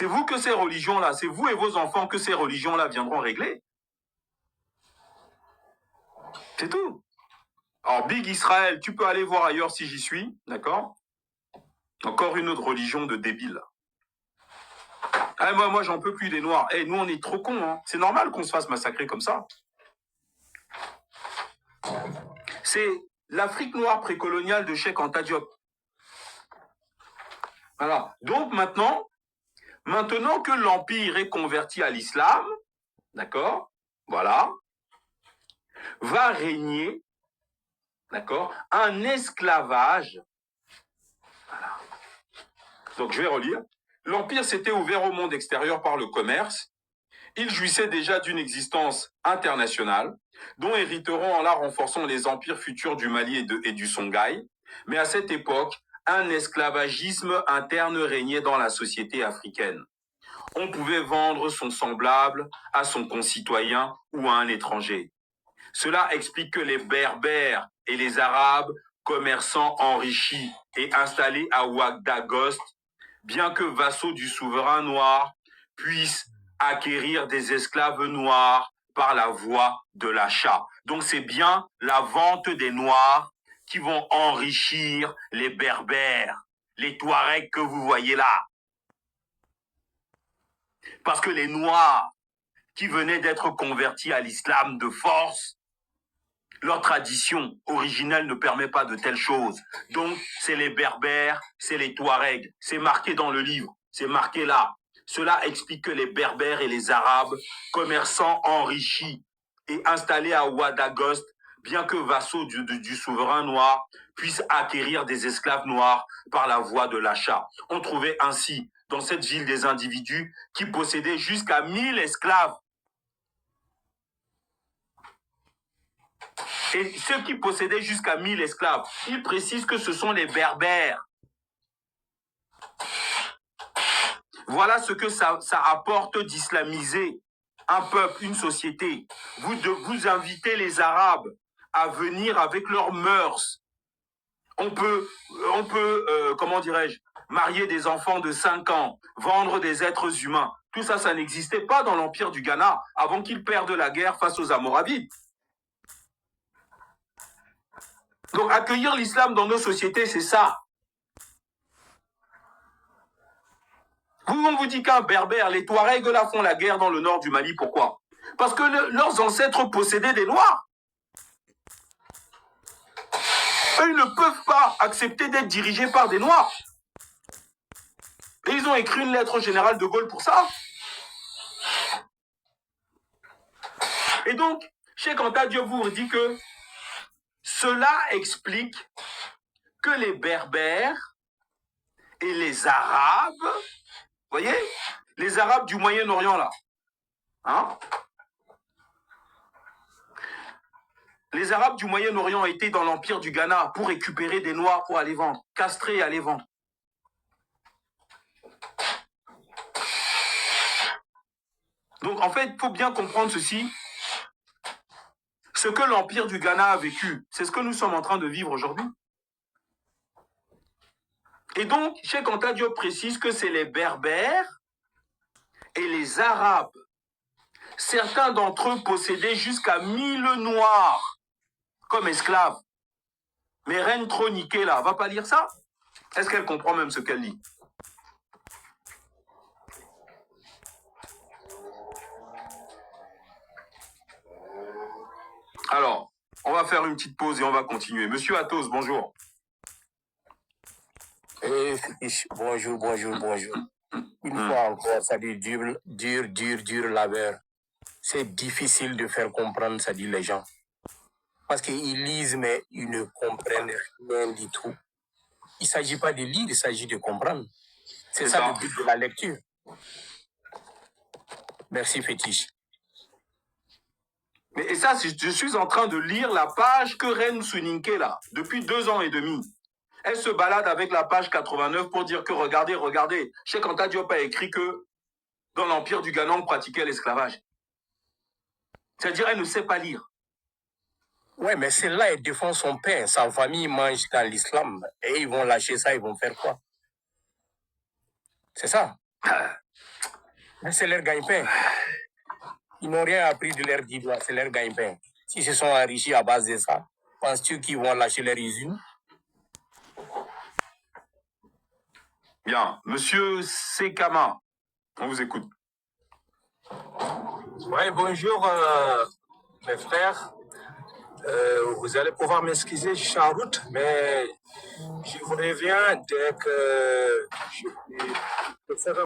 C'est vous que ces religions-là, c'est vous et vos enfants que ces religions-là viendront régler. C'est tout. Alors, Big Israël, tu peux aller voir ailleurs si j'y suis, d'accord? Encore une autre religion de débile. Ah, moi j'en peux plus des Noirs. Eh, nous, on est trop cons, hein. C'est normal qu'on se fasse massacrer comme ça. C'est l'Afrique noire précoloniale de Cheikh Anta Diop. Voilà. Donc maintenant que l'Empire est converti à l'islam, d'accord, voilà, va régner, d'accord, un esclavage. Voilà. Donc je vais relire. L'Empire s'était ouvert au monde extérieur par le commerce. Il jouissait déjà d'une existence internationale, dont hériteront en la renforçant les empires futurs du Mali et du Songhai. Mais à cette époque, un esclavagisme interne régnait dans la société africaine. On pouvait vendre son semblable à son concitoyen ou à un étranger. Cela explique que les Berbères et les Arabes, commerçants enrichis et installés à Ouagadougou, bien que vassaux du souverain noir, puissent acquérir des esclaves noirs par la voie de l'achat. Donc c'est bien la vente des Noirs qui vont enrichir les Berbères, les Touaregs que vous voyez là. Parce que les Noirs qui venaient d'être convertis à l'islam de force, leur tradition originelle ne permet pas de telles choses. Donc, c'est les Berbères, c'est les Touaregs. C'est marqué dans le livre, c'est marqué là. Cela explique que les Berbères et les Arabes, commerçants enrichis et installés à Ouagadougou, bien que vassaux du souverain noir, puissent acquérir des esclaves noirs par la voie de l'achat. On trouvait ainsi dans cette ville des individus qui possédaient jusqu'à 1000 esclaves. Et ceux qui possédaient jusqu'à 1000 esclaves, ils précisent que ce sont les Berbères. Voilà ce que ça apporte d'islamiser un peuple, une société. Vous invitez les Arabes à venir avec leurs mœurs. On peut comment dirais-je, marier des enfants de 5 ans, vendre des êtres humains. Tout ça, ça n'existait pas dans l'Empire du Ghana avant qu'ils perdent la guerre face aux Almoravides. Donc, accueillir l'islam dans nos sociétés, c'est ça. On vous dit qu'un berbère, les Touaregs là font la guerre dans le nord du Mali. Pourquoi? Parce que leurs ancêtres possédaient des Noirs. Eux, ils ne peuvent pas accepter d'être dirigés par des Noirs. Et ils ont écrit une lettre au général de Gaulle pour ça. Et donc, Cheikh Anta Diop vous dit que cela explique que les Berbères et les Arabes, vous voyez, les Arabes du Moyen-Orient là, hein? Les Arabes du Moyen-Orient étaient dans l'Empire du Ghana pour récupérer des Noirs pour aller vendre, castrer et aller vendre. Donc en fait, il faut bien comprendre ceci. Ce que l'Empire du Ghana a vécu, c'est ce que nous sommes en train de vivre aujourd'hui. Et donc, Cheikh Anta Diop précise que c'est les Berbères et les Arabes. Certains d'entre eux possédaient jusqu'à 1000 Noirs comme esclaves. Mais Reine Troniquée, là, va pas lire ça? Est-ce qu'elle comprend même ce qu'elle lit? Alors, on va faire une petite pause et on va continuer. Monsieur Athos, bonjour. Bonjour. Une fois encore, ça dit dur labeur. C'est difficile de faire comprendre, ça dit les gens. Parce qu'ils lisent, mais ils ne comprennent rien du tout. Il ne s'agit pas de lire, il s'agit de comprendre. C'est ça le but de la lecture. Merci, Fétiche. Mais et ça, je suis en train de lire la page que Reine Soninke, là, depuis 2 ans et demi. Elle se balade avec la page 89 pour dire que regardez, Cheikh Anta Diop a écrit que dans l'Empire du Ghana, on pratiquait l'esclavage. C'est-à-dire, elle ne sait pas lire. Ouais, mais celle-là, elle défend son pain. Sa famille mange dans l'islam. Et ils vont lâcher ça, ils vont faire quoi? C'est ça. Mais c'est leur gagne-pain. Ils n'ont rien appris de leur 10 doigts, c'est leur gagne-pain. S'ils se sont enrichis à base de ça, penses-tu qu'ils vont lâcher leur usine? Bien. Monsieur Sekama, on vous écoute. Oui, bonjour, mes frères. Vous allez pouvoir m'excuser, je suis en route, mais je vous reviens dès que je peux faire